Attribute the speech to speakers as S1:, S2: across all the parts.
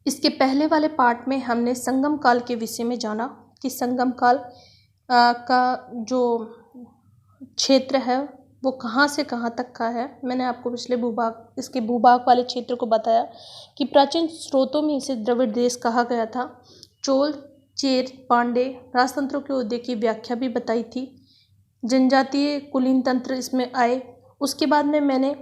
S1: इसके पहले वाले पार्ट में हमने संगम काल के विषय में जाना कि संगम काल का जो क्षेत्र है वो कहाँ से कहाँ तक का है। मैंने आपको पिछले भूभाग इसके भूभाग वाले क्षेत्र को बताया कि प्राचीन स्रोतों में इसे द्रविड़ देश कहा गया था। चोल, चेर, पांडे राजतंत्रों के उदय की व्याख्या भी बताई थी। जनजातीय कुलीन तंत्र इसमें आए। उसके बाद में मैंने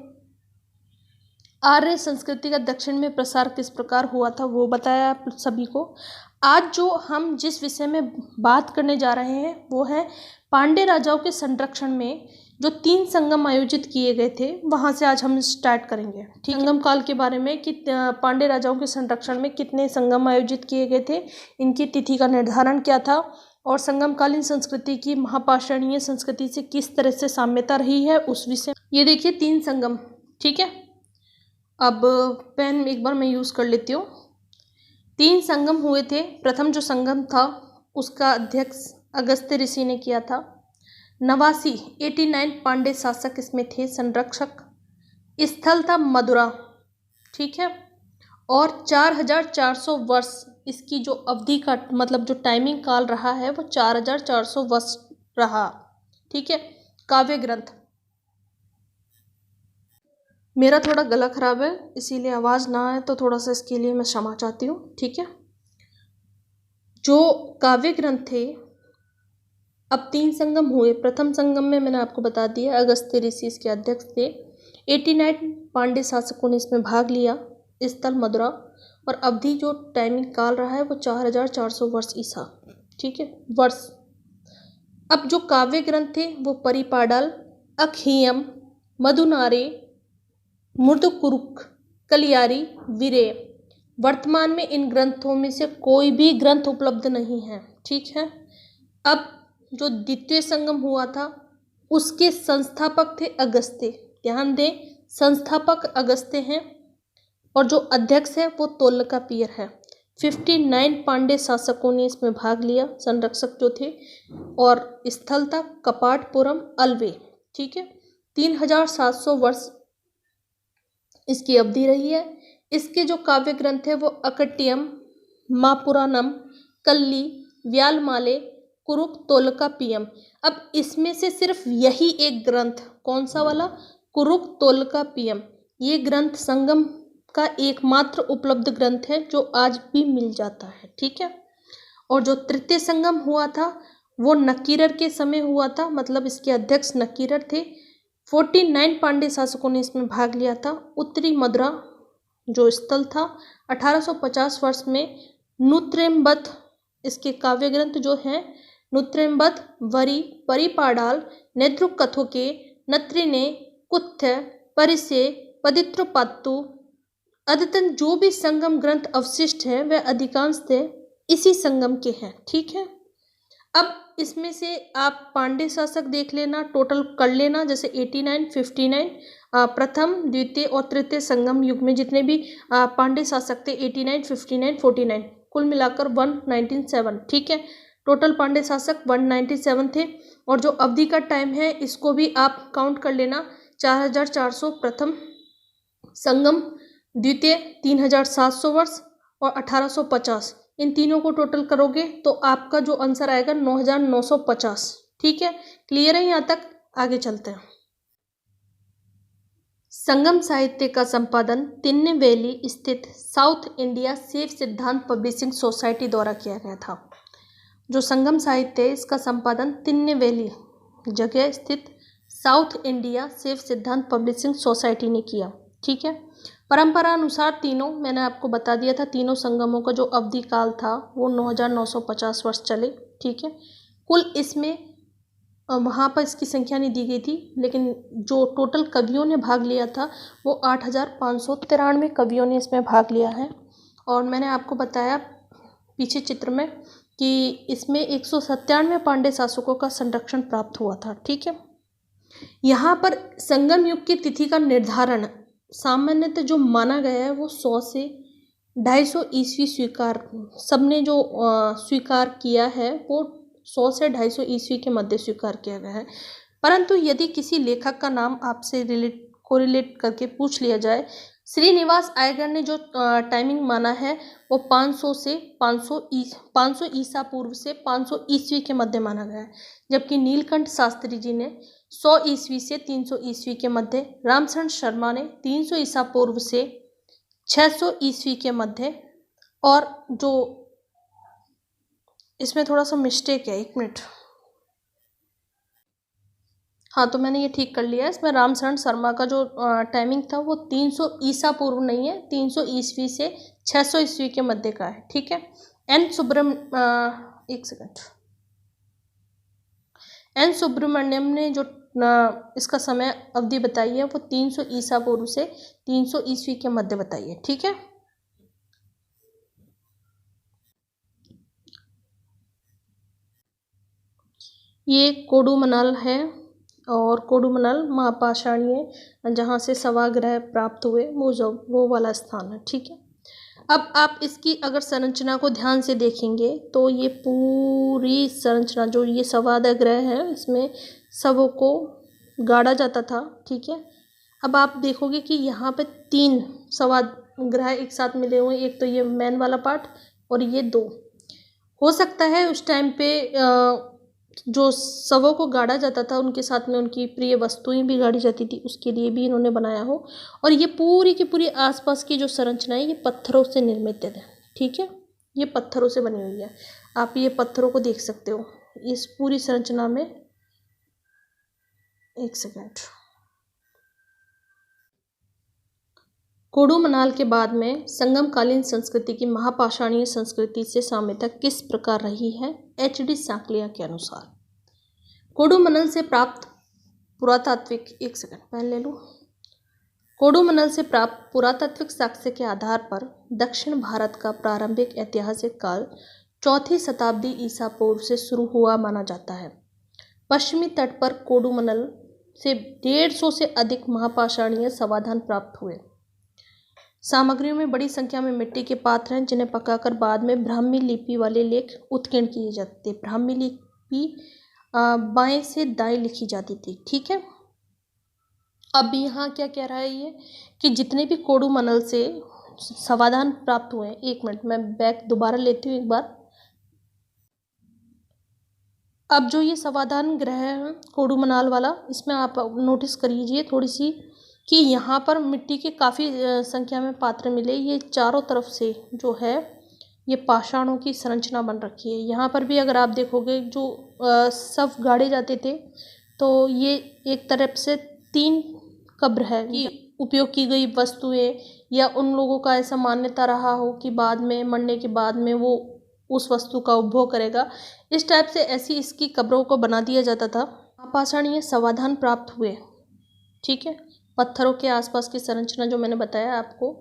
S1: आर्य संस्कृति का दक्षिण में प्रसार किस प्रकार हुआ था वो बताया आप सभी को। आज जो हम जिस विषय में बात करने जा रहे हैं वो है पांड्य राजाओं के संरक्षण में जो 3 संगम आयोजित किए गए थे, वहाँ से आज हम स्टार्ट करेंगे। ठीक, संगम काल के बारे में कि पांड्य राजाओं के संरक्षण में कितने संगम आयोजित किए गए थे, इनकी तिथि का निर्धारण क्या था और संगमकालीन संस्कृति की महापाषाणीय संस्कृति से किस तरह से साम्यता रही है उस विषय। ये देखिए 3 संगम, ठीक है। अब पेन एक बार मैं यूज़ कर लेती हूँ। 3 संगम हुए थे। प्रथम जो संगम था उसका अध्यक्ष अगस्त्य ऋषि ने किया था। 89 पांड्य शासक इसमें थे संरक्षक। स्थल था मदुरा, ठीक है। और 4400 वर्ष इसकी जो अवधि का मतलब जो टाइमिंग काल रहा है वो 4400 वर्ष रहा, ठीक है। काव्य ग्रंथ, मेरा थोड़ा गला खराब है इसीलिए आवाज़ ना आए तो थोड़ा सा इसके लिए मैं क्षमा चाहती हूँ, ठीक है। जो काव्य ग्रंथ थे, अब 3 संगम हुए। प्रथम संगम में मैंने आपको बता दिया अगस्त्य ऋषि इसके अध्यक्ष थे। 89 पांड्य शासकों ने इसमें भाग लिया। स्थल मदुरा और अवधि जो टाइमिंग काल रहा है वो 4400 वर्ष ईसा, ठीक है, वर्ष। अब जो काव्य ग्रंथ थे वो परिपाडल, अखियम, मधुनारे, मृदुकुरुक, कलियारी, वीरेय। वर्तमान में इन ग्रंथों में से कोई भी ग्रंथ उपलब्ध नहीं है, ठीक है। अब जो द्वितीय संगम हुआ था उसके संस्थापक थे अगस्त्य। ध्यान दें, संस्थापक अगस्त्य हैं और जो अध्यक्ष है वो तोलकापियर है। 59 पांड्य शासकों ने इसमें भाग लिया, संरक्षक जो थे, और स्थल था कपाटपुरम, अल्वे, ठीक है। 3700 वर्ष इसकी अवधि रही है। इसके जो काव्य ग्रंथ है वो अकट्यम, मापुराणम, कल्ली, व्यालमाले, कुरुक, तोलकापियम। अब इसमें से सिर्फ यही एक ग्रंथ, कौन सा वाला, कुरुक तोलकापियम, ये ग्रंथ संगम का एकमात्र उपलब्ध ग्रंथ है जो आज भी मिल जाता है, ठीक है। और जो तृतीय संगम हुआ था वो नकीरर के समय हुआ था, मतलब इसके अध्यक्ष नकीरर थे। 49 पांड्य शासकों ने इसमें भाग लिया था। उत्तरी मदुरा जो स्थल था 1850 वर्ष में नुत्रेम्बत, इसके काव्य ग्रंथ जो हैं नुत्रेम्बत, वरी, परिपाडाल, नेत्रुकथोके, नत्रिने, कुत्थ, परिसे, पदित्रोपात्तु। अद्यतन जो भी संगम ग्रंथ अवशिष्ट है वह अधिकांश इसी संगम के हैं, ठीक है। अब इसमें से आप पांड्य शासक देख लेना, टोटल कर लेना, जैसे 89, 59 प्रथम, द्वितीय और तृतीय संगम युग में जितने भी पांड्य शासक थे 89, 59, 49, कुल मिलाकर 197, ठीक है। टोटल पांड्य शासक 197 थे। और जो अवधि का टाइम है इसको भी आप काउंट कर लेना, 4400 प्रथम संगम, द्वितीय 3700 वर्ष और 1850, इन तीनों को टोटल करोगे तो आपका जो आंसर आएगा 9950, ठीक है। क्लियर है यहाँ तक? आगे चलते हैं। संगम साहित्य का संपादन तिरुनेलवेली स्थित साउथ इंडिया शैव सिद्धांत पब्लिशिंग सोसाइटी द्वारा किया गया था। जो संगम साहित्य है इसका संपादन तिरुनेलवेली जगह स्थित साउथ इंडिया शैव सिद्धांत पब्लिशिंग सोसाइटी ने किया, ठीक है। परंपरा अनुसार तीनों, मैंने आपको बता दिया था, तीनों संगमों का जो अवधि काल था वो 9950 वर्ष चले, ठीक है। कुल इसमें वहाँ पर इसकी संख्या नहीं दी गई थी, लेकिन जो टोटल कवियों ने भाग लिया था वो 8593 कवियों ने इसमें भाग लिया है। और मैंने आपको बताया पीछे चित्र में कि इसमें 197 पांड्य शासकों का संरक्षण प्राप्त हुआ था, ठीक है। यहाँ पर संगम युग की तिथि का निर्धारण सामान्यतः जो माना गया है वो 100 से 250 ईस्वी स्वीकार, सबने जो स्वीकार किया है वो 100 से 250 ईस्वी के मध्य स्वीकार किया गया है। परंतु यदि किसी लेखक का नाम आपसे कोरिलेट करके पूछ लिया जाए श्रीनिवास अय्यर ने जो टाइमिंग माना है वो 500 से 500 ईसा पूर्व से 500 ईस्वी के मध्य माना गया है, जबकि नीलकंठ शास्त्री जी ने 100 ईस्वी से 300 ईस्वी के मध्य, रामशरण शर्मा ने 300 ईसा पूर्व से 600 ईस्वी के मध्य, और जो इसमें थोड़ा सा मिस्टेक है, 1 मिनट, हाँ तो मैंने ये ठीक कर लिया है। इसमें रामशरण शर्मा का जो टाइमिंग था वो 300 ईसा पूर्व नहीं है, 300 ईस्वी से 600 ईस्वी के मध्य का है, ठीक है। एन सुब्रमण्यम ने जो इसका समय अवधि बताई है वो 300 ईसा पूर्व से 300 ईस्वी के मध्य बताई है, ठीक है। ये कोडुमनाल है, और कोडुमनाल महापाषाणीय जहाँ से सवाग्रह प्राप्त हुए वो वाला स्थान है, ठीक है। अब आप इसकी अगर संरचना को ध्यान से देखेंगे तो ये पूरी संरचना जो ये सवाग्रह है इसमें सबों को गाड़ा जाता था, ठीक है। अब आप देखोगे कि यहाँ पे 3 सवाग्रह एक साथ मिले हुए हैं, एक तो ये मेन वाला पार्ट और ये 2। हो सकता है उस टाइम पे जो शवों को गाड़ा जाता था उनके साथ में उनकी प्रिय वस्तुएं भी गाड़ी जाती थी, उसके लिए भी इन्होंने बनाया हो। और ये पूरी की पूरी आसपास की जो संरचना है ये पत्थरों से निर्मित है, ठीक है, ये पत्थरों से बनी हुई है। आप ये पत्थरों को देख सकते हो इस पूरी संरचना में। 1 सेकेंड। कोडुमनाल के बाद में संगमकालीन संस्कृति की महापाषाणीय संस्कृति से साम्यता किस प्रकार रही है? HD सांकलिया के अनुसार कोडुमनाल से प्राप्त पुरातात्विक 1 सेकेंड पहले ले लूँ। कोडुमनाल से प्राप्त पुरातात्विक साक्ष्य के आधार पर दक्षिण भारत का प्रारंभिक ऐतिहासिक काल 4वीं शताब्दी ईसा पूर्व से शुरू हुआ माना जाता है। पश्चिमी तट पर कोडुमनाल से 150 से अधिक महापाषाणीय समाधान प्राप्त हुए। सामग्रियों में बड़ी संख्या में मिट्टी के पात्र हैं जिन्हें पकाकर बाद में ब्राह्मी लिपि वाले लेख उत्कीर्ण किए जाते थे। ब्राह्मी लिपि बाएं से दाएं लिखी जाती थी, ठीक है। अब यहाँ क्या कह रहा है ये कि जितने भी कोडुमनाल से समाधान प्राप्त हुए हैं, 1 मिनट मैं बैक दोबारा लेती हूँ एक बार। अब जो ये समाधान ग्रह है कोडुमनाल वाला, इसमें आप नोटिस करिए थोड़ी सी कि यहाँ पर मिट्टी के काफ़ी संख्या में पात्र मिले। ये चारों तरफ से जो है ये पाषाणों की संरचना बन रखी है। यहाँ पर भी अगर आप देखोगे जो सब गाड़े जाते थे तो ये एक तरफ से 3 कब्र है कि उपयोग की गई वस्तुएं, या उन लोगों का ऐसा मान्यता रहा हो कि बाद में मरने के बाद में वो उस वस्तु का उपभोग करेगा, इस टाइप से ऐसी इसकी कब्रों को बना दिया जाता था। महापाषाणीय समाधान प्राप्त हुए, ठीक है। पत्थरों के आसपास की संरचना जो मैंने बताया आपको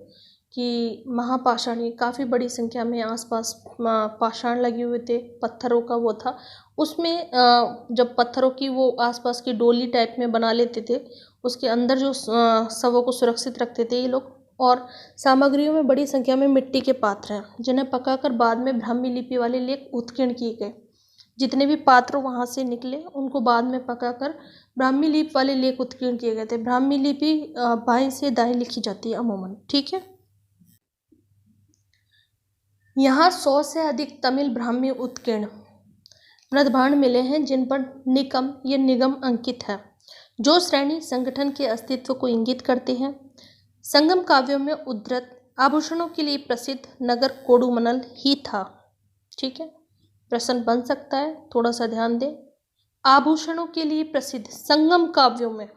S1: कि महापाषाणीय काफ़ी बड़ी संख्या में आसपास पाषाण लगे हुए थे, पत्थरों का वो था। उसमें जब पत्थरों की वो आसपास की डोली टाइप में बना लेते थे, उसके अंदर जो शवों को सुरक्षित रखते थे ये लोग। और सामग्रियों में बड़ी संख्या में मिट्टी के पात्र हैं जिन्हें पकाकर बाद में ब्राह्मी लिपि वाले लेख उत्कीर्ण किए गए। जितने भी पात्र वहाँ से निकले उनको बाद में पकाकर ब्राह्मी लिपि वाले लेख उत्कीर्ण किए गए थे। ब्राह्मी लिपि बाएं से दाएं लिखी जाती है अमूमन, ठीक है। यहाँ 100 से अधिक तमिल ब्राह्मी उत्कीर्ण मृदभांड मिले हैं जिन पर निकम या निगम अंकित है, जो श्रेणी संगठन के अस्तित्व को इंगित करते हैं। संगम काव्यों में उद्धृत आभूषणों के लिए प्रसिद्ध नगर कोडुमनाल ही था, ठीक है। प्रश्न बन सकता है, थोड़ा सा ध्यान दें। आभूषणों के लिए प्रसिद्ध संगम काव्यों में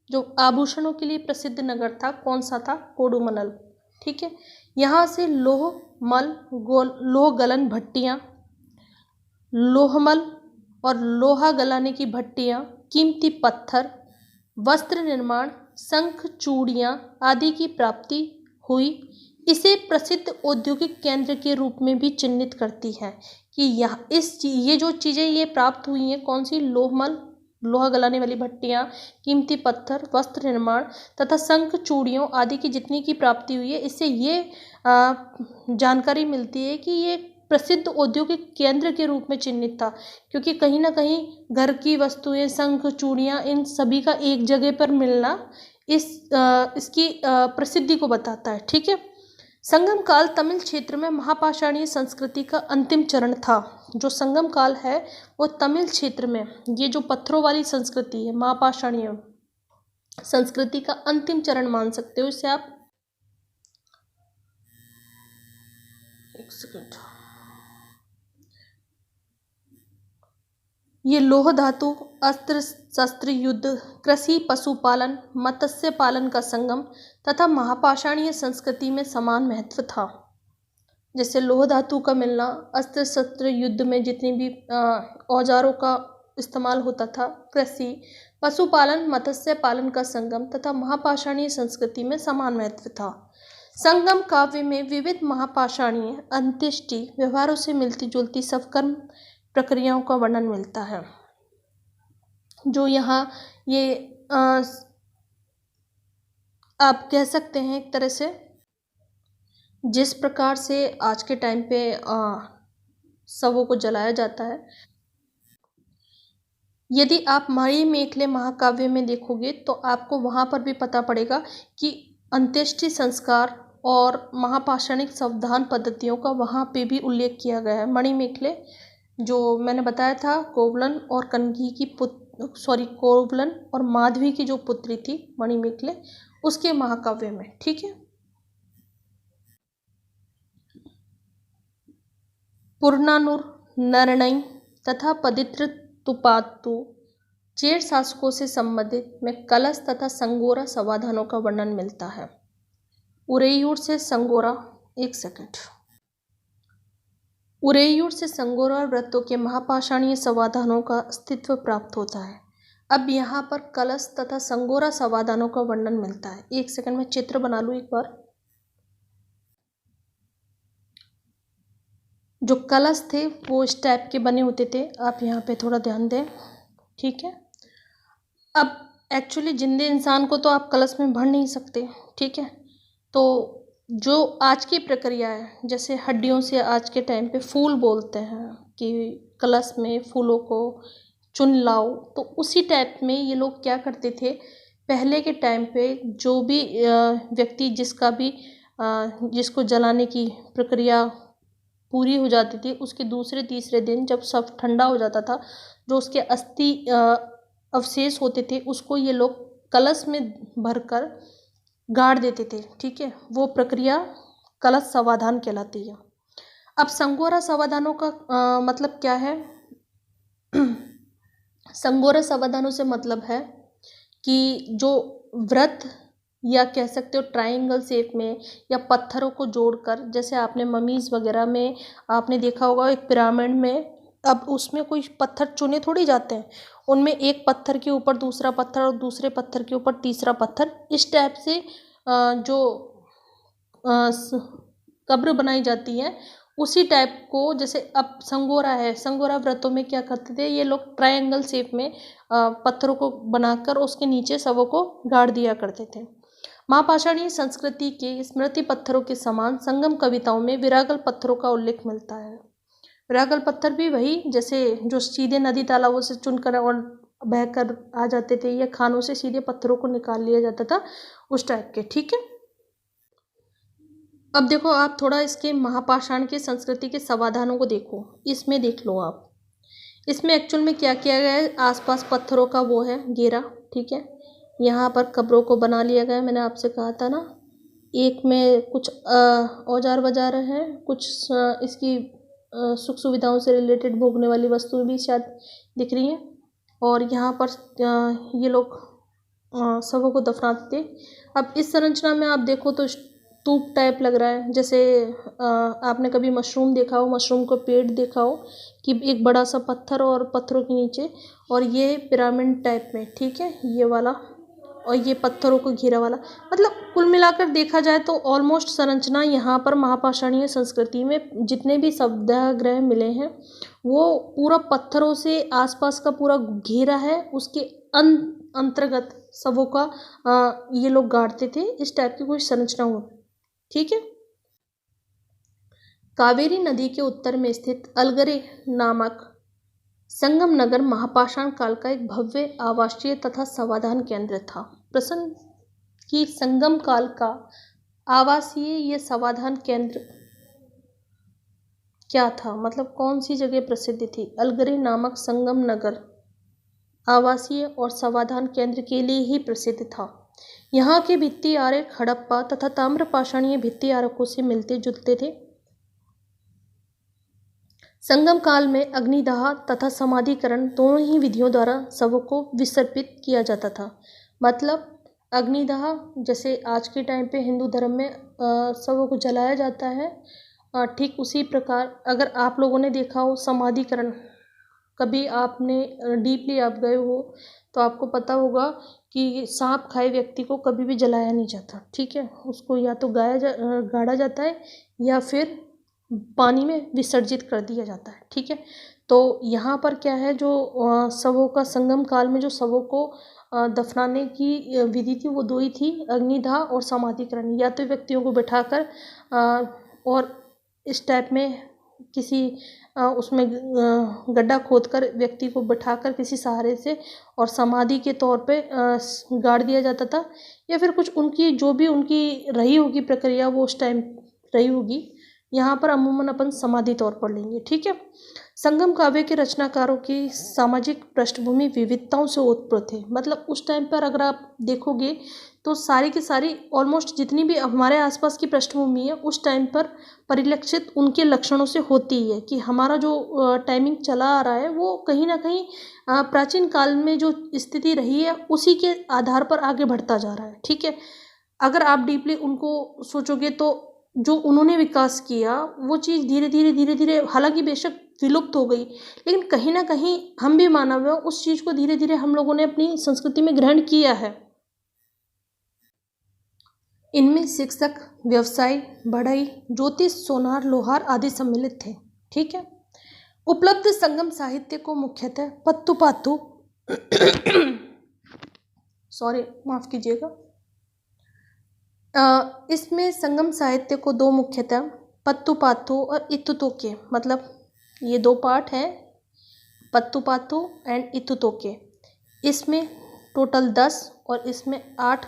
S1: जो आभूषणों के लिए प्रसिद्ध नगर था कौन सा था? कोडुमनाल, ठीक है। यहाँ से लोह गलन भट्टियाँ, लोहमल और लोहा गलाने की भट्टियाँ, कीमती पत्थर, वस्त्र निर्माण, शंख चूड़ियाँ आदि की प्राप्ति हुई। इसे प्रसिद्ध औद्योगिक केंद्र के रूप में भी चिन्हित करती है कि ये जो चीज़ें ये प्राप्त हुई हैं कौन सी? लोहमल, लोहा गलाने वाली भट्टियाँ, कीमती पत्थर, वस्त्र निर्माण तथा शंख चूड़ियों आदि की जितनी की प्राप्ति हुई है, इससे ये जानकारी मिलती है कि ये प्रसिद्ध औद्योगिक केंद्र के रूप में चिन्हित था, क्योंकि कहीं ना कहीं घर की वस्तुएं, शंख चूड़ियाँ, इन सभी का एक जगह पर मिलना इसकी प्रसिद्धि को बताता है। ठीक है। संगम काल तमिल क्षेत्र में महापाषाणीय संस्कृति का अंतिम चरण था। जो संगम काल है वो तमिल क्षेत्र में ये जो पत्थरों वाली संस्कृति है, महापाषाणीय संस्कृति का अंतिम चरण मान सकते हो इसे आप। एक सेकंड। ये लोह धातु, अस्त्र शस्त्र, युद्ध, कृषि, पशुपालन, मत्स्य पालन का संगम तथा महापाषाणीय संस्कृति में समान महत्व था। जैसे लोह धातु का मिलना, अस्त्र शस्त्र, युद्ध में जितनी भी औजारों का इस्तेमाल होता था, कृषि, पशुपालन, मत्स्य पालन का संगम तथा महापाषाणीय संस्कृति में समान महत्व था। संगम काव्य में विविध महापाषाणीय अंत्येष्टि व्यवहारों से मिलती जुलती सवकर्म प्रक्रियाओं का वर्णन मिलता है। जो यहाँ ये आप कह सकते हैं एक तरह से जिस प्रकार से आज के टाइम पे शवों को जलाया जाता है, यदि आप मणिमेखले महाकाव्य में देखोगे तो आपको वहाँ पर भी पता पड़ेगा कि अंत्येष्टि संस्कार और महापाषाणिक संविधान पद्धतियों का वहाँ पे भी उल्लेख किया गया है। मणिमेखले जो मैंने बताया था, कोवलन और कनगी की कोवलन और माधवी की जो पुत्री थी मणिमेखले, उसके महाकाव्य में। ठीक है। पुरनानुर, नरनई तथा पदित्रतुपातु चेर शासकों से संबंधित में कलश तथा संगोरा समाधानों का वर्णन मिलता है। उरेयूर से संगोरा, एक सेकंड, उरेयूर से संगोरा व्रतों के महापाषाणीय समाधानों का अस्तित्व प्राप्त होता है। अब यहाँ पर कलश तथा संगोरा समाधानों का वर्णन मिलता है। एक सेकंड में चित्र बना लूँ एक बार। जो कलश थे वो इस टाइप के बने होते थे, आप यहाँ पे थोड़ा ध्यान दें। ठीक है। अब एक्चुअली जिंदे इंसान को तो आप कलश में भर नहीं सकते। ठीक है। तो जो आज की प्रक्रिया है, जैसे हड्डियों से आज के टाइम पे फूल बोलते हैं कि कलश में फूलों को चुन लाओ, तो उसी टाइप में ये लोग क्या करते थे पहले के टाइम पे। जो भी व्यक्ति जिसको जलाने की प्रक्रिया पूरी हो जाती थी, उसके दूसरे तीसरे दिन जब सब ठंडा हो जाता था, जो उसके अस्थि अवशेष होते थे उसको ये लोग कलश में भरकर गाड़ देते थे। ठीक है। वो प्रक्रिया कलश समाधान कहलाती है। अब संगोरा समाधानों का मतलब क्या है? संगोरा समाधानों से मतलब है कि जो व्रत या कह सकते हो ट्रायंगल शेप में या पत्थरों को जोड़कर, जैसे आपने ममीज वगैरह में आपने देखा होगा एक पिरामिड में, अब उसमें कोई पत्थर चुने थोड़ी जाते हैं, उनमें एक पत्थर के ऊपर दूसरा पत्थर और दूसरे पत्थर के ऊपर तीसरा पत्थर, इस टाइप से जो कब्र बनाई जाती है उसी टाइप को। जैसे अब संगोरा है, संगोरा व्रतों में क्या करते थे ये लोग ट्रायंगल शेप में पत्थरों को बनाकर उसके नीचे शवों को गाड़ दिया करते थे। महापाषाणीय संस्कृति के स्मृति पत्थरों के समान संगम कविताओं में विरागल पत्थरों का उल्लेख मिलता है। विरागल पत्थर भी वही जैसे जो सीधे नदी तालाबों से चुनकर और बहकर आ जाते थे, या खानों से सीधे पत्थरों को निकाल लिया जाता था, उस टाइप के। ठीक है। अब देखो आप थोड़ा इसके महापाषाण के संस्कृति के समाधानों को देखो, इसमें देख लो आप। इसमें एक्चुअल में क्या किया गया है, आसपास पत्थरों का वो है घेरा। ठीक है। यहाँ पर कब्रों को बना लिया गया। मैंने आपसे कहा था ना, एक में कुछ औजार वजार हैं, कुछ इसकी सुख सुविधाओं से रिलेटेड भोगने वाली वस्तुएं भी शायद दिख रही हैं। और यहाँ पर ये लोग शवों को दफनाते थे। अब इस संरचना में आप देखो तो स्तूप टाइप लग रहा है। जैसे आपने कभी मशरूम देखा हो, मशरूम का पेड़ देखा हो कि एक बड़ा सा पत्थर और पत्थरों के नीचे, और ये पिरामिड टाइप में। ठीक है। ये वाला और ये पत्थरों को घेरा वाला, मतलब कुल मिलाकर देखा जाए तो ऑलमोस्ट संरचना यहाँ पर महापाषाणीय संस्कृति में जितने भी सत्याग्रह मिले हैं वो पूरा पत्थरों से आसपास का पूरा घेरा है, उसके अंतर्गत सबों का ये लोग गाड़ते थे। इस टाइप की कोई संरचना हो। ठीक है। कावेरी नदी के उत्तर में स्थित अलगरे नामक संगम नगर महापाषाण काल का एक भव्य आवासीय तथा समाधान केंद्र था। प्रश्न कि संगम काल का आवासीय या समाधान केंद्र क्या था, मतलब कौन सी जगह प्रसिद्ध थी। अलगरे नामक संगम नगर आवासीय और समाधान केंद्र के लिए ही प्रसिद्ध था। यहाँ के भित्ति आरेख हड़प्पा तथा ताम्रपाषाणीय भित्ति आरेखों से मिलते जुलते थे। संगम काल में अग्निदाह तथा समाधिकरण दोनों ही विधियों द्वारा शवों को विसर्पित किया जाता था। मतलब अग्निदाह जैसे आज के टाइम पे हिंदू धर्म में शवों को जलाया जाता है, ठीक उसी प्रकार अगर आप लोगों ने देखा हो समाधिकरण, कभी आपने डीपली आप गए हो तो आपको पता होगा कि सांप खाए व्यक्ति को कभी भी जलाया नहीं जाता, ठीक है। उसको या तो गाड़ा जाता है या फिर पानी में विसर्जित कर दिया जाता है, ठीक है। तो यहाँ पर क्या है, जो शवों का संगम काल में जो शवों को दफनाने की विधि थी वो दो ही थी, अग्निदाह और समाधिकरण। या तो व्यक्तियों को बिठाकर और इस टाइप में किसी उसमें गड्ढा खोदकर व्यक्ति को बिठाकर किसी सहारे से और समाधि के तौर पे गाड़ दिया जाता था, या फिर कुछ उनकी जो भी उनकी रही होगी प्रक्रिया वो उस टाइम रही होगी। यहाँ पर अमूमन अपन समाधि तौर पर लेंगे, ठीक है। संगम काव्य के रचनाकारों की सामाजिक पृष्ठभूमि विविधताओं से ओतप्रोत है। मतलब उस टाइम पर अगर आप देखोगे तो सारी की सारी ऑलमोस्ट जितनी भी हमारे आसपास की पृष्ठभूमि है उस टाइम पर परिलक्षित उनके लक्षणों से होती है कि हमारा जो टाइमिंग चला आ रहा है वो कहीं ना कहीं प्राचीन काल में जो स्थिति रही है उसी के आधार पर आगे बढ़ता जा रहा है, ठीक है। अगर आप डीपली उनको सोचोगे तो जो उन्होंने विकास किया वो चीज़ धीरे धीरे हालांकि बेशक विलुप्त हो गई, लेकिन कहीं ना कहीं हम भी मानव हैं, उस चीज़ को धीरे धीरे हम लोगों ने अपनी संस्कृति में ग्रहण किया है। इनमें शिक्षक, व्यवसाय, बढ़ई, ज्योतिष, सोनार, लोहार आदि सम्मिलित थे, ठीक है। उपलब्ध संगम साहित्य को मुख्यतः पत्तु पातु सॉरी माफ कीजिएगा, इसमें संगम साहित्य को दो मुख्यतः पत्तु पातु और इत्तुतोके, मतलब ये दो पार्ट हैं, पत्तु पातु एंड इत्तुतोके। इसमें टोटल 10 और इसमें 8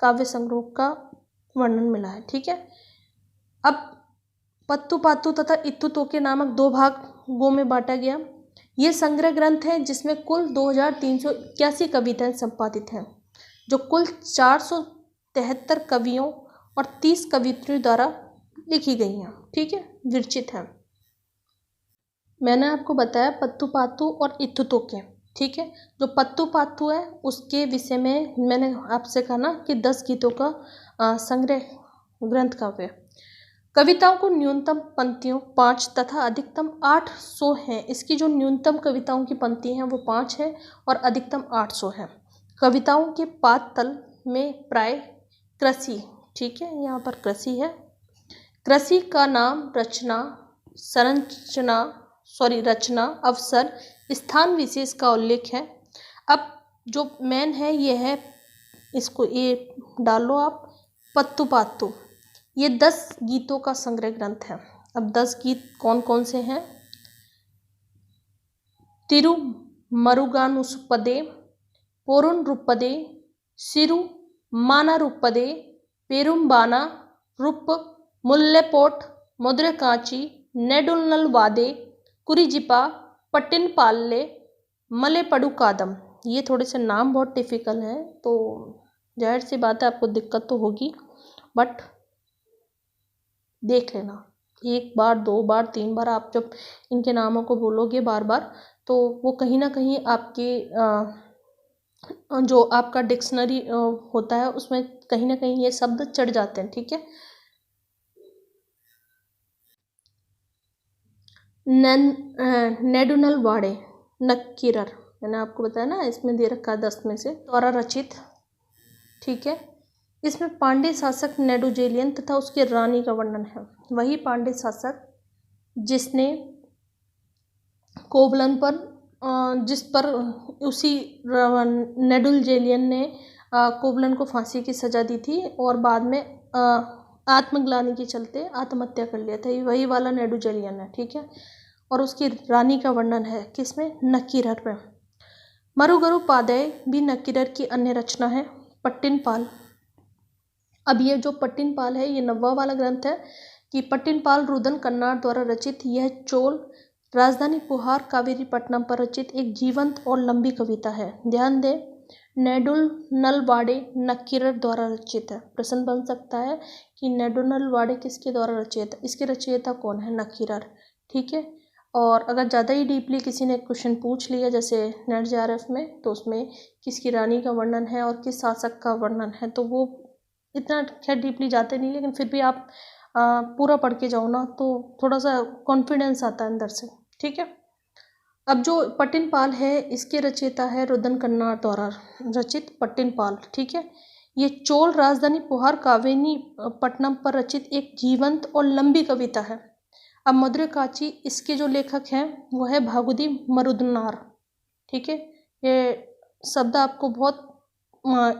S1: काव्य संग्रह का वर्णन मिला है, ठीक है। अब पत्तु पातु तथा इत्तुतोके नामक दो भागों में बांटा गया। ये संग्रह ग्रंथ है जिसमें कुल 2381 कविताएं संपादित हैं, जो कुल 473 कवियों और 30 कवित्रियों द्वारा लिखी गई हैं, ठीक है, विरचित हैं। मैंने आपको बताया पत्तु पातु और इत्तुतोके, ठीक है। जो पत्तु पातु है उसके विषय में मैंने आपसे कहा ना कि 10 गीतों का संग्रह ग्रंथ काव्य। कविताओं को न्यूनतम पंक्तियों 5 तथा अधिकतम 800 हैं। इसकी जो न्यूनतम कविताओं की पंक्ति हैं वो 5 है और अधिकतम 800 है। कविताओं के पाद तल में प्राय कृषि, ठीक है, यहाँ पर कृषि है। कृषि का नाम रचना, अवसर, स्थान विशेष का उल्लेख है। अब जो मेन है ये है, इसको ये डाल लो आप, पत्तु पातु। ये 10 गीतों का संग्रह ग्रंथ है। अब 10 गीत कौन कौन से हैं? तिरुमरुगानुस्पदे, पोरुनरुपदे, सिरु मानारुपदे, पेरुम्बाना रुप, मुल्लेपोट, मुद्रकाची, नेडुल्नलवादे, कुरिजिपा, पट्टिनपाल्ले, मलेपडुकादम। ये थोड़े से नाम बहुत टिपिकल हैं तो जाहिर सी बात है आपको दिक्कत तो होगी, बट देख लेना, 1 बार 2 बार 3 बार आप जब इनके नामों को बोलोगे बार बार तो वो कहीं ना कहीं आपके जो आपका डिक्शनरी होता है उसमें कहीं ना कहीं ये शब्द चढ़ जाते हैं, ठीक है। नेडुनलवाडे, नक्कीरर, मैंने आपको बताया ना इसमें दे रखा है 10 में से, द्वारा रचित, ठीक है। इसमें पांड्य शासक नेडुजेलियन तथा उसकी रानी का वर्णन है। वही पांड्य शासक जिसने कोवलन पर जिस पर उसी नेडुजेलियन ने कोवलन को फांसी की सजा दी थी और बाद में आत्मग्लानि के चलते आत्महत्या कर लिया था, वही वाला नेडुजेलियन है, ठीक है। और उसकी रानी का वर्णन है किसमें? नक्कीरर में। मरुगरुपादय भी नक्कीरर की अन्य रचना है। पट्टिनपाल अब ये जो पट्टिनपाल है, ये 9वां वाला ग्रंथ है कि पट्टिनपाल रुदन कन्नाड द्वारा रचित यह चोल राजधानी पुहार कावेरीपट्टनम पर रचित एक जीवंत और लंबी कविता है। ध्यान दें, नेडुनलवाडे नक्कीरर द्वारा रचित है। प्रश्न बन सकता है कि नेडुनलवाडे किसके द्वारा रचित है, इसके रचयिता कौन है, नक्कीरर। ठीक है, और अगर ज़्यादा ही डीपली किसी ने क्वेश्चन पूछ लिया जैसे नेट जेआरएफ में, तो उसमें किसकी रानी का वर्णन है और किस शासक का वर्णन है, तो वो इतना खैर डीपली जाते नहीं, लेकिन फिर भी आप पूरा पढ़ के जाओ ना तो थोड़ा सा कॉन्फिडेंस आता है अंदर से। ठीक है, अब जो पट्टिनपाल है इसके रचयिता है रुदन कन्नाड द्वारा रचित पट्टिनपाल। ठीक है, ये चोल राजधानी पुहार कावेरीपट्टनम पर रचित एक जीवंत और लंबी कविता है। अब मधुरकाची इसके जो लेखक हैं वो है भागुदी मरुदनार। ठीक है, ये शब्द आपको बहुत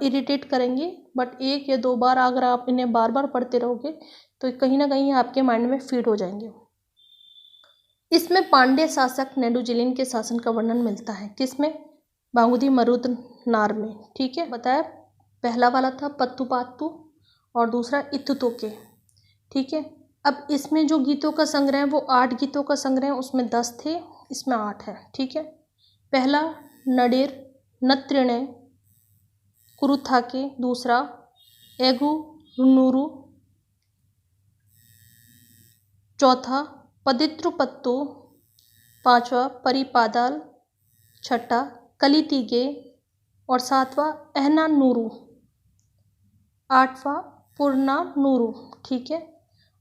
S1: इरिटेट करेंगे, बट 1 या 2 बार अगर आप इन्हें बार बार पढ़ते रहोगे तो कहीं ना कहीं आपके माइंड में फीड हो जाएंगे। इसमें पांड्य शासक नेदुजिलिन के शासन का वर्णन मिलता है। किसमें, भागुदी मरुदनार में। ठीक है, बताया पहला वाला था पत्तुपात्तु और दूसरा इत्तुतोके। ठीक है, अब इसमें जो गीतों का संग्रह है वो 8 गीतों का संग्रह है, उसमें 10 थे, इसमें 8 है। ठीक है, पहला नडेर नत्रिणे कुरुथाके, दूसरा एगु नूरू, चौथा पदित्रुपत्तु, 5वां परिपादाल, 6ठा कलितीगे और 7वां एहना नूरू, 8वां पूर्णा नूरू। ठीक है,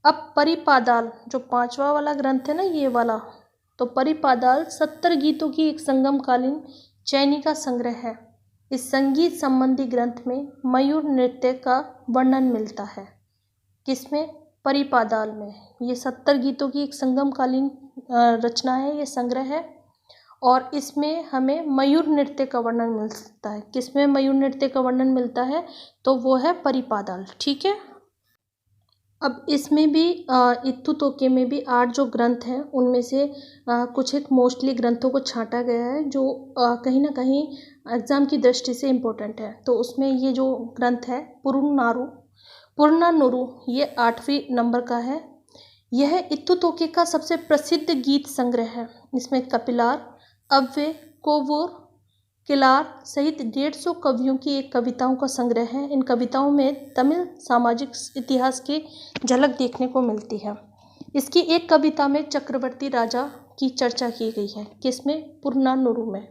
S1: अब परिपादाल जो 5वां वाला ग्रंथ है ना ये वाला, तो परिपादाल 70 गीतों की एक संगमकालीन चैनी का संग्रह है। इस संगीत संबंधी ग्रंथ में मयूर नृत्य का वर्णन मिलता है। किसमें, परिपादाल में। ये 70 गीतों की एक संगमकालीन रचना है, ये संग्रह है, और इसमें हमें मयूर नृत्य का वर्णन मिलता है। किसमें मयूर नृत्य का वर्णन मिलता है, तो वो है परिपादाल। ठीक है, अब इसमें भी इत्तुतोके में भी 8 जो ग्रंथ हैं उनमें से कुछ एक मोस्टली ग्रंथों को छांटा गया है जो कहीं ना कहीं एग्ज़ाम की दृष्टि से इम्पोर्टेंट है। तो उसमें ये जो ग्रंथ है पुरनानुरू, ये 8वें नंबर का है। यह इत्तुतोके का सबसे प्रसिद्ध गीत संग्रह है। इसमें कपिलार, अव्वे, कोवूर, किलार सहित 150 कवियों की एक कविताओं का संग्रह है। इन कविताओं में तमिल सामाजिक इतिहास की झलक देखने को मिलती है। इसकी एक कविता में चक्रवर्ती राजा की चर्चा की गई है। किसमें, पुरनानुरू में।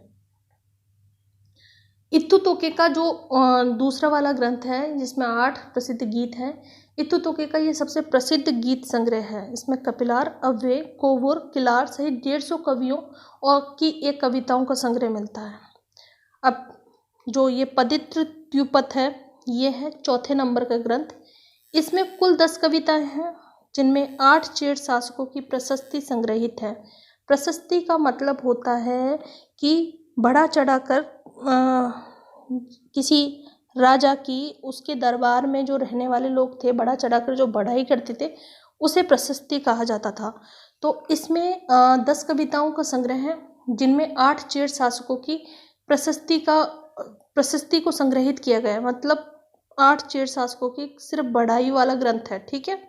S1: इत्तुतोके का जो दूसरा वाला ग्रंथ है जिसमें 8 प्रसिद्ध गीत हैं, इत्तुतोके का ये सबसे प्रसिद्ध गीत संग्रह है। इसमें कपिलार, अव्वे, कोवूर, किलार सहित 150 कवियों और की एक कविताओं का संग्रह मिलता है। अब जो ये पदित्रुपत है ये है 4थे नंबर का ग्रंथ। इसमें कुल 10 कविताएं हैं जिनमें 8 चेर शासकों की प्रशस्ति संग्रहित है। प्रशस्ति का मतलब होता है कि बढ़ा चढ़ाकर किसी राजा की, उसके दरबार में जो रहने वाले लोग थे, बढ़ा चढ़ाकर जो बढ़ाई करते थे उसे प्रशस्ति कहा जाता था। तो इसमें 10 कविताओं का संग्रह है जिनमें 8 चेर शासकों की प्रशस्ति को संग्रहित किया गया है। मतलब 8 चेर शासकों की सिर्फ बढ़ाई वाला ग्रंथ है। ठीक है,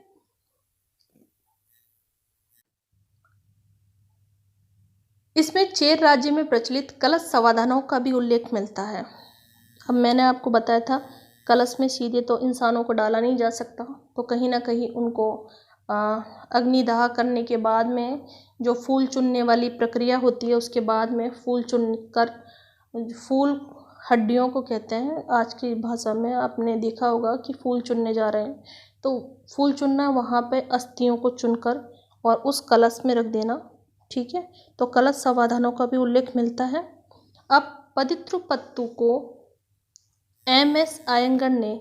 S1: इसमें चेर राज्य में प्रचलित कलश समाधानों का भी उल्लेख मिलता है। अब मैंने आपको बताया था कलश में सीधे तो इंसानों को डाला नहीं जा सकता, तो कहीं ना कहीं उनको अग्निदाह करने के बाद में जो फूल चुनने वाली प्रक्रिया होती है, उसके बाद में फूल चुनकर, फूल हड्डियों को कहते हैं आज की भाषा में, आपने देखा होगा कि फूल चुनने जा रहे हैं, तो फूल चुनना वहाँ पे अस्थियों को चुनकर और उस कलश में रख देना। ठीक है, तो कलश समाधानों का भी उल्लेख मिलता है। अब पदित्रुपत्तु को एम.एस. अयंगर ने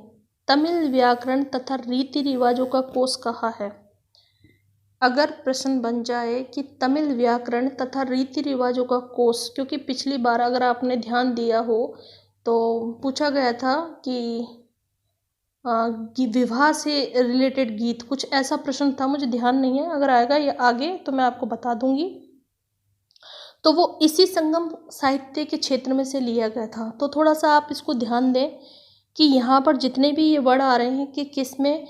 S1: तमिल व्याकरण तथा रीति रिवाजों का कोश कहा है। अगर प्रश्न बन जाए कि तमिल व्याकरण तथा रीति रिवाजों का कोश, क्योंकि पिछली बार अगर आपने ध्यान दिया हो तो पूछा गया था कि विवाह से रिलेटेड गीत, कुछ ऐसा प्रश्न था, मुझे ध्यान नहीं है, अगर आएगा ये आगे तो मैं आपको बता दूंगी। तो वो इसी संगम साहित्य के क्षेत्र में से लिया गया था। तो थोड़ा सा आप इसको ध्यान दें कि यहाँ पर जितने भी ये वर्ड आ रहे हैं कि किस में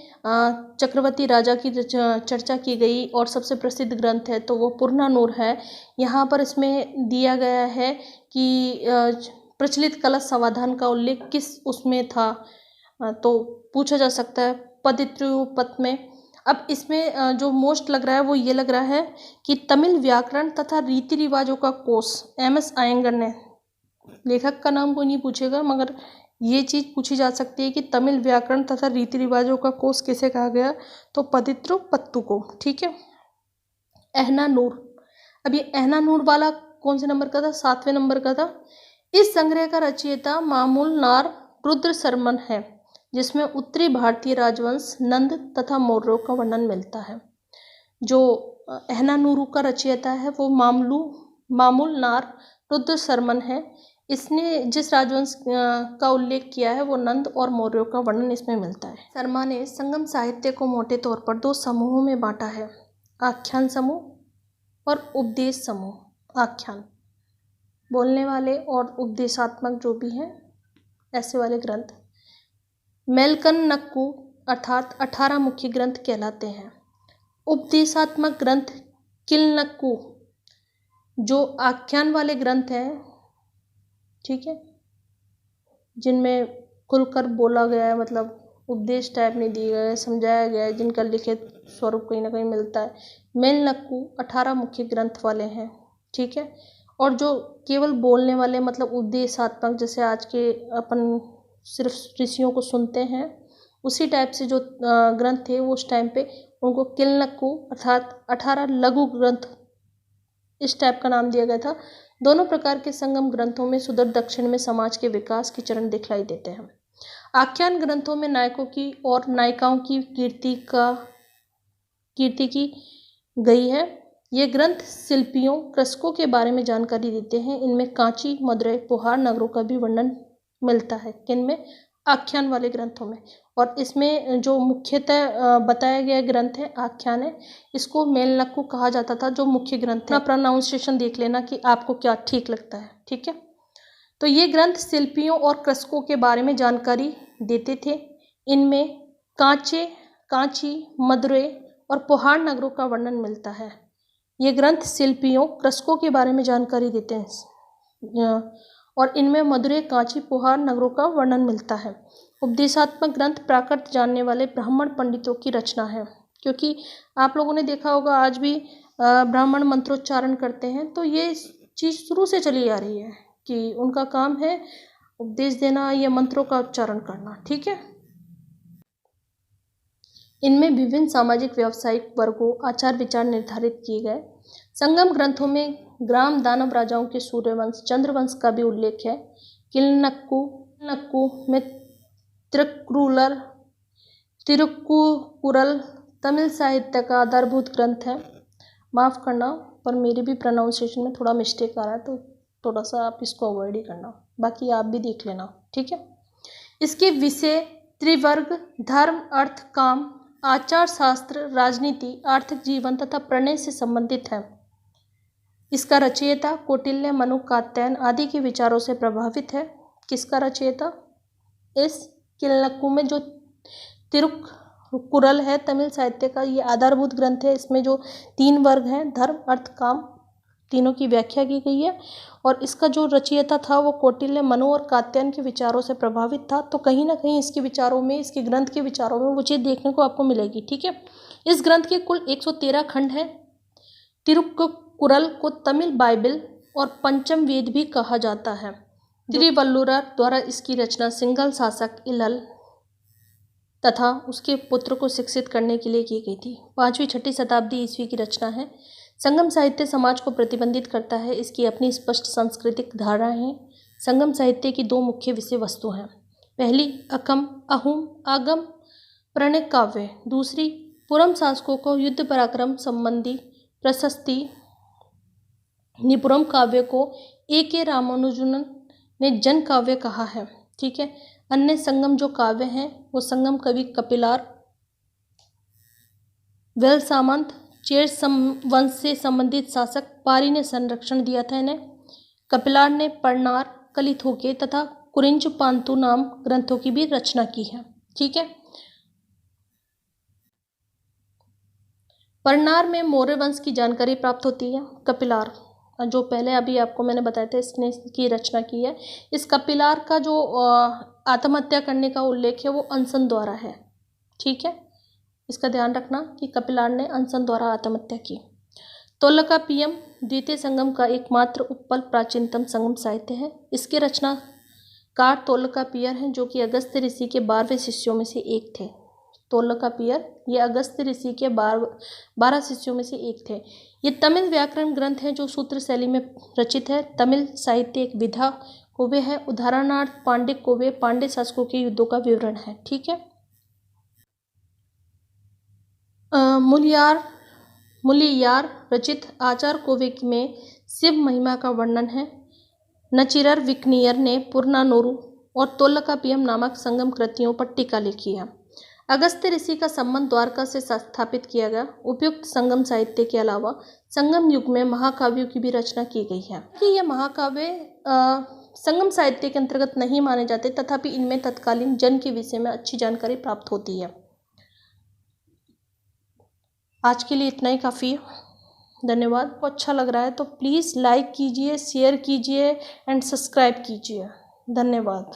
S1: चक्रवर्ती राजा की चर्चा की गई और सबसे प्रसिद्ध ग्रंथ है तो वो पुरनानूर है। यहाँ पर इसमें दिया गया है कि प्रचलित कलश समाधान का उल्लेख किस उसमें था, तो पूछा जा सकता है पदित्रोपत में। अब इसमें जो मोस्ट लग रहा है वो ये लग रहा है कि तमिल व्याकरण तथा रीति रिवाजों का कोश, एम.एस. अयंगर ने, लेखक का नाम कोई नहीं पूछेगा मगर ये चीज़ पूछी जा सकती है कि तमिल व्याकरण तथा रीति रिवाजों का कोश किसे कहा गया, तो पदित्रोपत्तु को। ठीक है। एहनानूर, अब ये एहनानूर वाला कौन से नंबर का था, 7वें नंबर का था। इस संग्रह का रचयिता मामूल नार रुद्र शर्मन है, जिसमें उत्तरी भारतीय राजवंश नंद तथा मौर्यों का वर्णन मिलता है। जो एहनानूर का रचयिता है वो मामूल नार रुद्र शर्मन है। इसने जिस राजवंश का उल्लेख किया है वो नंद और मौर्यों का वर्णन इसमें मिलता है। शर्मा ने संगम साहित्य को मोटे तौर पर 2 समूहों में बांटा है, आख्यान समूह और उपदेश समूह। आख्यान बोलने वाले और उपदेशात्मक जो भी हैं ऐसे वाले ग्रंथ। मेलकनक्कु अर्थात 18 मुख्य ग्रंथ कहलाते हैं। उपदेशात्मक ग्रंथ किलनक्कु जो आख्यान वाले ग्रंथ हैं, ठीक है, जिनमें खुलकर बोला गया है, मतलब उपदेश टाइप नहीं दिए गए, समझाया गया है, जिनका लिखित स्वरूप कहीं ना कहीं मिलता है। मेलनक्कु 18 मुख्य ग्रंथ वाले हैं। ठीक है। और जो केवल बोलने वाले मतलब उपदेशात्मक, जैसे आज के अपन सिर्फ ऋषियों को सुनते हैं, उसी टाइप से जो ग्रंथ थे उस टाइम पे उनको किलनक्कु अर्थात 18 लघु ग्रंथ इस टाइप का नाम दिया गया था। दोनों प्रकार के संगम ग्रंथों में सुदूर दक्षिण में समाज के विकास के चरण दिखलाई देते हैं। आख्यान ग्रंथों में नायकों की और नायिकाओं की कीर्ति की गई है। ये ग्रंथ शिल्पियों कृषकों के बारे में जानकारी देते हैं। इनमें कांची, मदुरै, पुहार नगरों का भी वर्णन मिलता है। किनमें? आख्यान वाले ग्रंथों में। और इसमें जो मुख्यतः बताया गया ग्रंथ है आख्यान है, इसको मेलनक्कु कहा जाता था, जो मुख्य ग्रंथ है। प्रोनाउंसिएशन देख लेना कि आपको क्या ठीक लगता है। ठीक है। तो ये ग्रंथ शिल्पियों और कृषकों के बारे में जानकारी देते थे। इनमें कांची, मदुरै और पुहार नगरों का वर्णन मिलता है। ये ग्रंथ शिल्पियों कृषकों के बारे में जानकारी देते हैं और इनमें मदुरै, कांची, पुहार नगरों का वर्णन मिलता है। उपदेशात्मक ग्रंथ प्राकृत जानने वाले ब्राह्मण पंडितों की रचना है, क्योंकि आप लोगों ने देखा होगा आज भी ब्राह्मण मंत्रोच्चारण करते हैं, तो ये चीज़ शुरू से चली आ रही है कि उनका काम है उपदेश देना या मंत्रों का उच्चारण करना। ठीक है। इनमें विभिन्न सामाजिक व्यवसायिक वर्गों आचार विचार निर्धारित किए गए। संगम ग्रंथों में ग्राम दानव राजाओं के सूर्यवंश, चंद्रवंश का भी उल्लेख है। किलनक्कु में तिरुक्कुरल तमिल साहित्य का आधारभूत ग्रंथ है। माफ़ करना पर मेरी भी प्रोनाउंसिएशन में थोड़ा मिस्टेक आ रहा है, तो थोड़ा सा आप इसको अवॉइड ही करना, बाकी आप भी देख लेना। ठीक है। इसके विषय त्रिवर्ग, धर्म, अर्थ, काम, आचार शास्त्र, राजनीति, आर्थिक जीवन तथा प्रणय से संबंधित है। इसका रचयिता कौटिल्य, मनु, कात्यायन आदि के विचारों से प्रभावित है। किसका रचयिता? इस किलनक्कु में जो तिरुक्कुरल है तमिल साहित्य का, ये आधारभूत ग्रंथ है। इसमें जो 3 वर्ग हैं, धर्म, अर्थ, काम, तीनों की व्याख्या की गई है। और इसका जो रचयिता था वो कौटिल्य, मनु और कात्यायन के विचारों से प्रभावित था। तो कहीं ना कहीं इसके विचारों में, इसके ग्रंथ के विचारों में वो चीज़ देखने को आपको मिलेगी। ठीक है। इस ग्रंथ के कुल 113 खंड हैं। तिरुक्कुरल को तमिल बाइबिल और पंचम वेद भी कहा जाता है। तिरुवल्लुवर द्वारा इसकी रचना सिंघल शासक इल्लल तथा उसके पुत्र को शिक्षित करने के लिए की गई थी। 5वीं-6वीं शताब्दी ईस्वी की रचना है। संगम साहित्य समाज को प्रतिबंधित करता है। इसकी अपनी स्पष्ट सांस्कृतिक धाराएं हैं। संगम साहित्य की 2 मुख्य विषय वस्तु हैं। पहली आगम प्रणय काव्य, दूसरी पुरम शासकों को युद्ध पराक्रम संबंधी प्रशस्ति। निपुरम काव्य को A.K. रामानुजन ने जन काव्य कहा है। ठीक है। अन्य संगम जो काव्य हैं वो संगम कवि कपिलार, वेल सामंत, चेर वंश से संबंधित शासक पारी ने संरक्षण दिया था इन्हें। कपिलार ने परनार, कलिथोके तथा कुरिंज पांतु नाम ग्रंथों की भी रचना की है। ठीक है। परनार में मौर्य वंश की जानकारी प्राप्त होती है। कपिलार, जो पहले अभी आपको मैंने बताया था, इसने इसकी रचना की है। इस कपिलार का जो आत्महत्या करने का उल्लेख है वो अंसन द्वारा है। ठीक है, इसका ध्यान रखना कि कपिलार ने अंसन द्वारा आत्महत्या की। तोल्काप्पियम द्वितीय संगम का एकमात्र उपपल प्राचीनतम संगम साहित्य है। इसके रचनाकार तोल्काप्पियर हैं, जो कि अगस्त्य ऋषि के 12वें शिष्यों में से एक थे। तोल्काप्पियर ये अगस्त्य ऋषि के 12 शिष्यों में से एक थे। ये तमिल व्याकरण ग्रंथ है जो सूत्र शैली में रचित है। तमिल साहित्य एक विधा कोवे है। उदाहरणार्थ पांड्य कोवे पांड्य शासकों के युद्धों का विवरण है। ठीक है। मुलियार रचित आचार कोवे में शिव महिमा का वर्णन है। नचिरर विकनियर ने पुरनानूरू और तोल्काप्पियम नामक संगम कृतियों पर टीका लिखी है। अगस्त्य ऋषि का संबंध द्वारका से स्थापित किया गया। उपयुक्त संगम साहित्य के अलावा संगम युग में महाकाव्यों की भी रचना की गई है। कि यह महाकाव्य संगम साहित्य के अंतर्गत नहीं माने जाते, तथापि इनमें तत्कालीन जन के विषय में अच्छी जानकारी प्राप्त होती है। आज के लिए इतना ही काफ़ी है। धन्यवाद। आपको अच्छा लग रहा है तो प्लीज़ लाइक कीजिए, शेयर कीजिए एंड सब्सक्राइब कीजिए। धन्यवाद।